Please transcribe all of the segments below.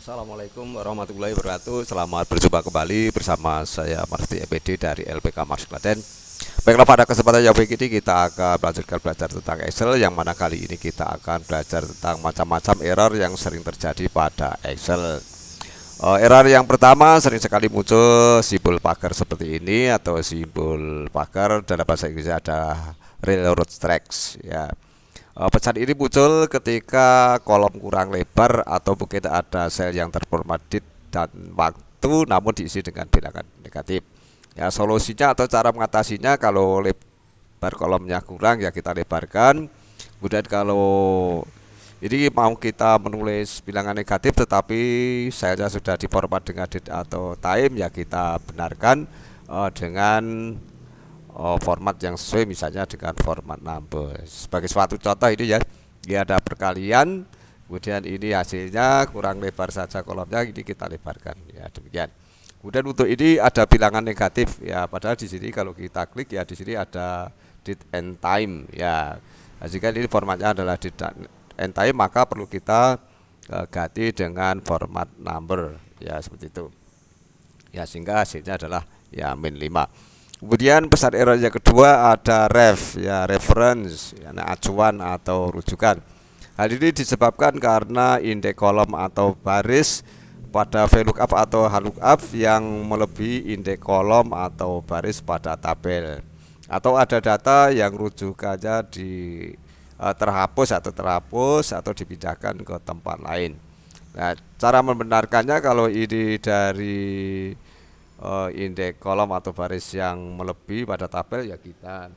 Assalamualaikum warahmatullahi wabarakatuh. Selamat berjumpa kembali bersama saya Marti EPD dari LPK Mars Klaten. Baiklah, pada kesempatan yang baik ini kita akan belajar tentang Excel, yang mana kali ini kita akan belajar tentang macam-macam error yang sering terjadi pada Excel. Error yang pertama sering sekali muncul simbol pagar seperti ini, atau simbol pagar dalam bahasa Inggris ada railroad tracks ya. Pesan ini muncul ketika kolom kurang lebar atau mungkin ada sel yang terformatted dan waktu namun diisi dengan bilangan negatif. Ya, solusinya atau cara mengatasinya, kalau lebar kolomnya kurang ya kita lebarkan. Kemudian kalau ini mau kita menulis bilangan negatif tetapi selnya sudah diformat dengan date atau time, ya kita benarkan dengan format yang sesuai, misalnya dengan format number. Sebagai suatu contoh ini ya, dia ada perkalian, kemudian ini hasilnya kurang lebar saja kolomnya, ini kita lebarkan ya, demikian. Kemudian untuk ini ada bilangan negatif ya, padahal di sini kalau kita klik ya, di sini ada date and time ya. Nah, jika ini formatnya adalah date and time, maka perlu kita ganti dengan format number ya, seperti itu ya, sehingga hasilnya adalah ya min 5. Kemudian pesan error yang kedua ada ref ya, reference ya, acuan atau rujukan. Hal ini disebabkan karena indeks kolom atau baris pada VLOOKUP atau HLOOKUP yang melebihi indeks kolom atau baris pada tabel, atau ada data yang rujukannya terhapus atau dipindahkan ke tempat lain. Nah, cara membenarkannya, kalau ini dari indeks kolom atau baris yang melebihi pada tabel, ya kita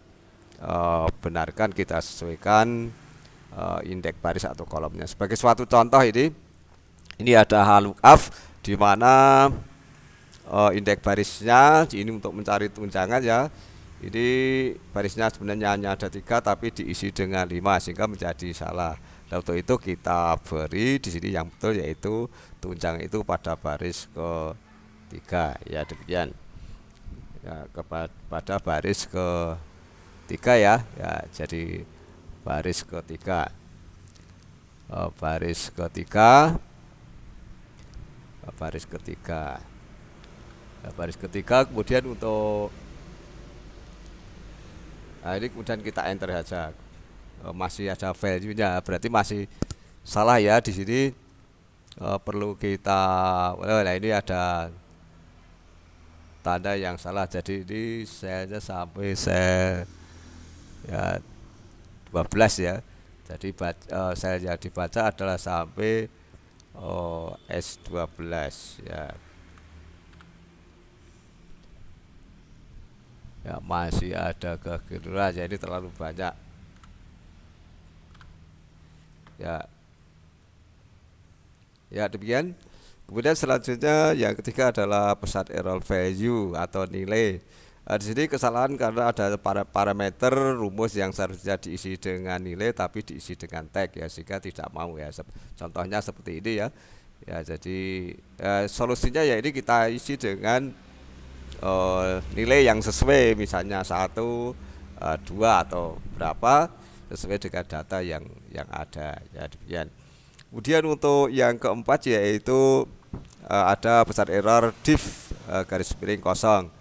benarkan, kita sesuaikan indeks baris atau kolomnya. Sebagai suatu contoh, ini ada HLOOKUP di mana indeks barisnya ini untuk mencari tunjangan ya. Ini barisnya sebenarnya hanya ada 3 tapi diisi dengan 5 sehingga menjadi salah. Nah, untuk itu kita beri di sini yang betul, yaitu tunjangan itu pada baris ke-3 ya, demikian ya, kepada baris ke-3 ya. Ya, jadi baris ke-3, baris ke-3, baris ke-3, baris ke-3. Kemudian untuk ini kemudian kita enter saja. Masih ada value-nya, berarti masih salah ya di sini. Perlu kita, nah ini ada tanda yang salah, jadi ini selnya sampai sel ya 12 ya. Jadi sel yang dibaca adalah sampai S12 ya. Ya, masih ada kekeliruan, jadi terlalu banyak ya. Ya, demikian. Kemudian selanjutnya yang ketiga adalah pesan error value atau nilai. Di sini kesalahan karena ada parameter rumus yang seharusnya diisi dengan nilai tapi diisi dengan tag ya, sehingga tidak mau ya. Contohnya seperti ini ya. Ya, jadi solusinya ya ini kita isi dengan nilai yang sesuai, misalnya 1, 2 atau berapa, sesuai dengan data yang ada ya, demikian. Kemudian untuk yang keempat yaitu ada pesan error div garis miring kosong,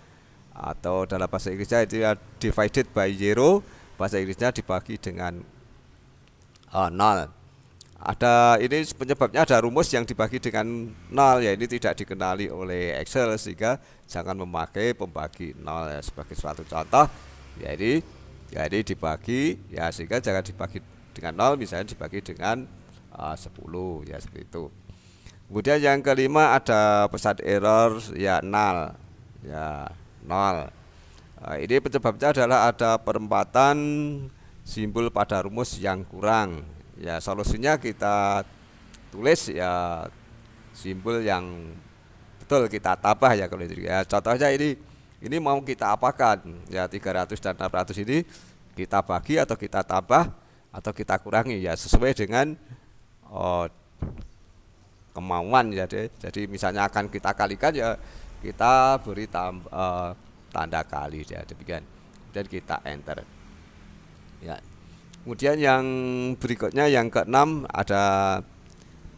atau dalam bahasa Inggrisnya itu ya divided by 0, bahasa Inggrisnya dibagi dengan 0. Ada ini penyebabnya, ada rumus yang dibagi dengan 0 ya, ini tidak dikenali oleh Excel sehingga jangan memakai pembagi 0 ya. Sebagai suatu contoh ya, ini dibagi ya, sehingga jangan dibagi dengan 0, misalnya dibagi dengan 10 ya, seperti itu. Kemudian yang kelima ada pesan error ya 0 ya, 0. Ini penyebabnya adalah ada perempatan simbol pada rumus yang kurang. Ya, solusinya kita tulis ya simbol yang betul, kita tambah ya kalau itu ya. Contohnya ini mau kita apakan ya, 300 dan 600 ini kita bagi atau kita tambah atau kita kurangi ya, sesuai dengan kemauan ya. Jadi misalnya akan kita kalikan ya, kita beri tanda kali ya, demikian. Dan kita enter ya. Kemudian yang berikutnya yang keenam ada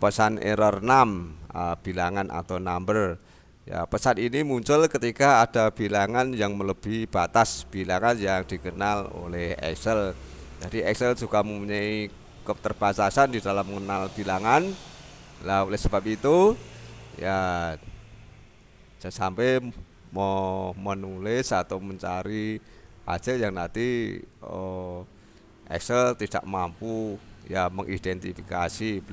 pesan error 6 bilangan atau number. Ya, pesan ini muncul ketika ada bilangan yang melebihi batas bilangan yang dikenal oleh Excel. Jadi Excel juga mempunyai keterbatasan di dalam mengenal bilangan. Nah, oleh sebab itu ya jangan sampai mau menulis atau mencari hasil yang nanti Excel tidak mampu ya mengidentifikasi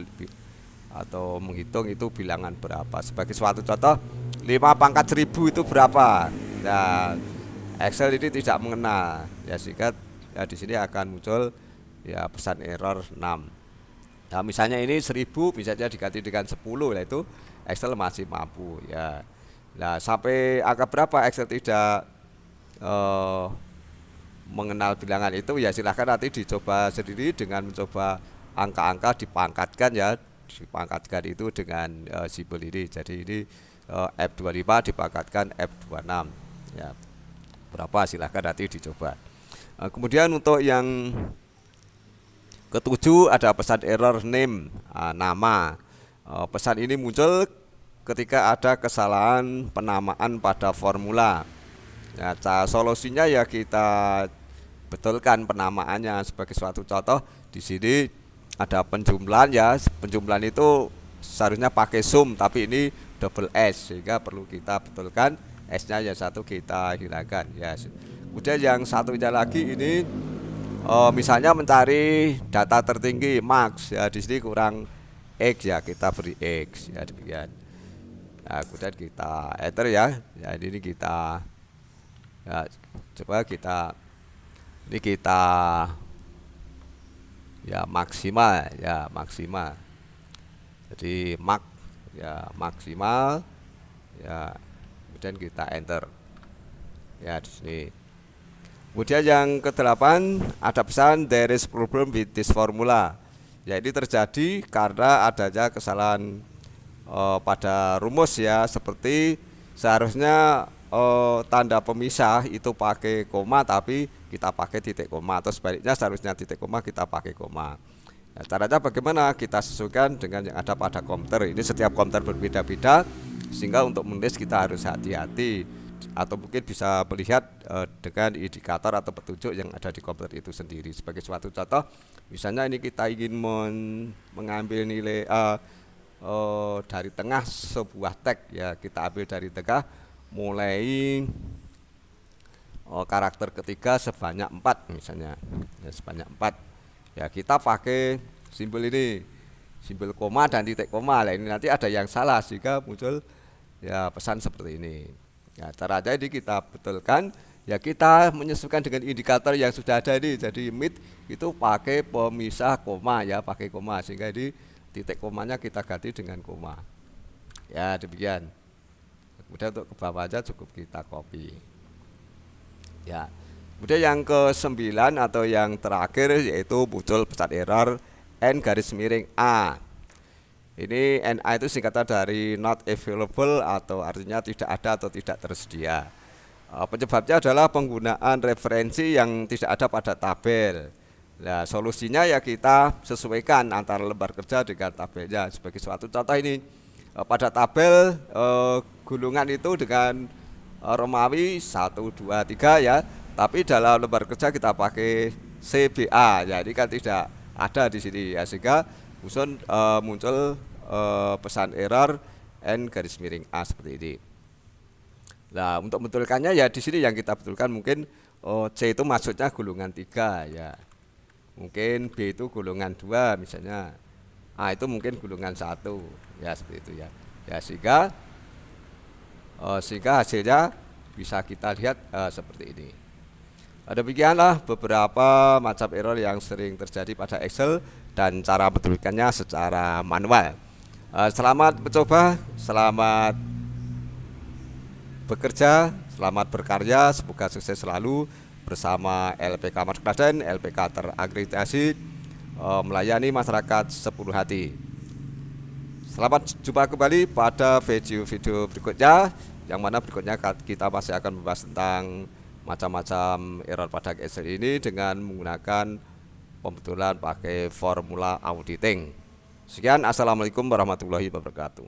atau menghitung itu bilangan berapa. Sebagai suatu contoh, 5 pangkat 1000 itu berapa? Nah, Excel ini tidak mengenal. Ya sehingga ya di sini akan muncul ya pesan error 6. Nah, misalnya ini 1000 bisa saja diganti dengan 10, lah itu Excel masih mampu ya. Nah, sampai angka berapa Excel tidak mengenal bilangan itu ya silahkan nanti dicoba sendiri dengan mencoba angka-angka dipangkatkan ya, dipangkatkan itu dengan simbol ini. Jadi ini F25 dipangkatkan F26 ya, berapa silahkan nanti dicoba. Kemudian untuk yang ketujuh ada pesan error name, nama. Pesan ini muncul ketika ada kesalahan penamaan pada formula. Ya, solusinya ya kita betulkan penamaannya. Sebagai suatu contoh di sini ada penjumlahan ya, penjumlahan itu seharusnya pakai sum tapi ini double S sehingga perlu kita betulkan S-nya yang satu kita hilangkan ya. Kemudian yang satunya lagi ini misalnya mencari data tertinggi max ya, di sini kurang X ya, kita beri X ya, demikian. Nah, kemudian kita enter ya. Ya ini kita ya, coba kita ya maksimal ya, maksimal. Jadi ya maksimal ya, kemudian kita enter ya di sini. Kemudian yang ke-8 ada pesan there is problem with this formula. Ya ini terjadi karena adanya kesalahan pada rumus ya, seperti seharusnya tanda pemisah itu pakai koma tapi kita pakai titik koma, atau sebaliknya seharusnya titik koma kita pakai koma. Nah, caranya bagaimana? Kita sesuaikan dengan yang ada pada komputer. Ini setiap komputer berbeda-beda sehingga untuk menulis kita harus hati-hati, atau mungkin bisa melihat dengan indikator atau petunjuk yang ada di komputer itu sendiri. Sebagai suatu contoh, misalnya ini kita ingin mengambil nilai dari tengah sebuah teks ya, kita ambil dari tengah mulai karakter ketiga sebanyak 4 misalnya ya, sebanyak 4 ya, kita pakai simbol ini, simbol koma dan titik koma. Nah, ini nanti ada yang salah sehingga muncul ya pesan seperti ini ya. Caranya ini kita betulkan ya, kita menyesuaikan dengan indikator yang sudah ada ini. Jadi mid itu pakai pemisah koma ya, pakai koma, sehingga di titik komanya kita ganti dengan koma ya, demikian. Kemudian untuk ke bawahnya cukup kita copy ya. Kemudian yang ke-9 atau yang terakhir yaitu muncul pesan error N_A. Ini NA itu singkatan dari not available, atau artinya tidak ada atau tidak tersedia. Penyebabnya adalah penggunaan referensi yang tidak ada pada tabel. Nah, solusinya ya kita sesuaikan antara lembar kerja dengan tabelnya. Sebagai suatu contoh ini, pada tabel gulungan itu dengan Romawi 1, 2, 3 ya, tapi dalam lembar kerja kita pakai CBA ya, ini kan tidak ada di sini ya, sehingga muncul pesan error N_A seperti ini. Nah, untuk betulkannya ya di sini yang kita betulkan mungkin C itu maksudnya gulungan 3 ya, mungkin B itu gulungan 2 misalnya, A itu mungkin gulungan 1 ya, seperti itu ya. Ya sehingga hasilnya bisa kita lihat seperti ini. Demikianlah beberapa macam error yang sering terjadi pada Excel dan cara betulkannya secara manual. Selamat mencoba, selamat bekerja, selamat berkarya, semoga sukses selalu bersama LPK Mas Klaten, LPK terakreditasi melayani masyarakat sepenuh hati. Selamat jumpa kembali pada video-video berikutnya, yang mana berikutnya kita masih akan membahas tentang macam-macam error pada Excel ini dengan menggunakan pembetulan pakai formula auditing. Sekian, assalamualaikum warahmatullahi wabarakatuh.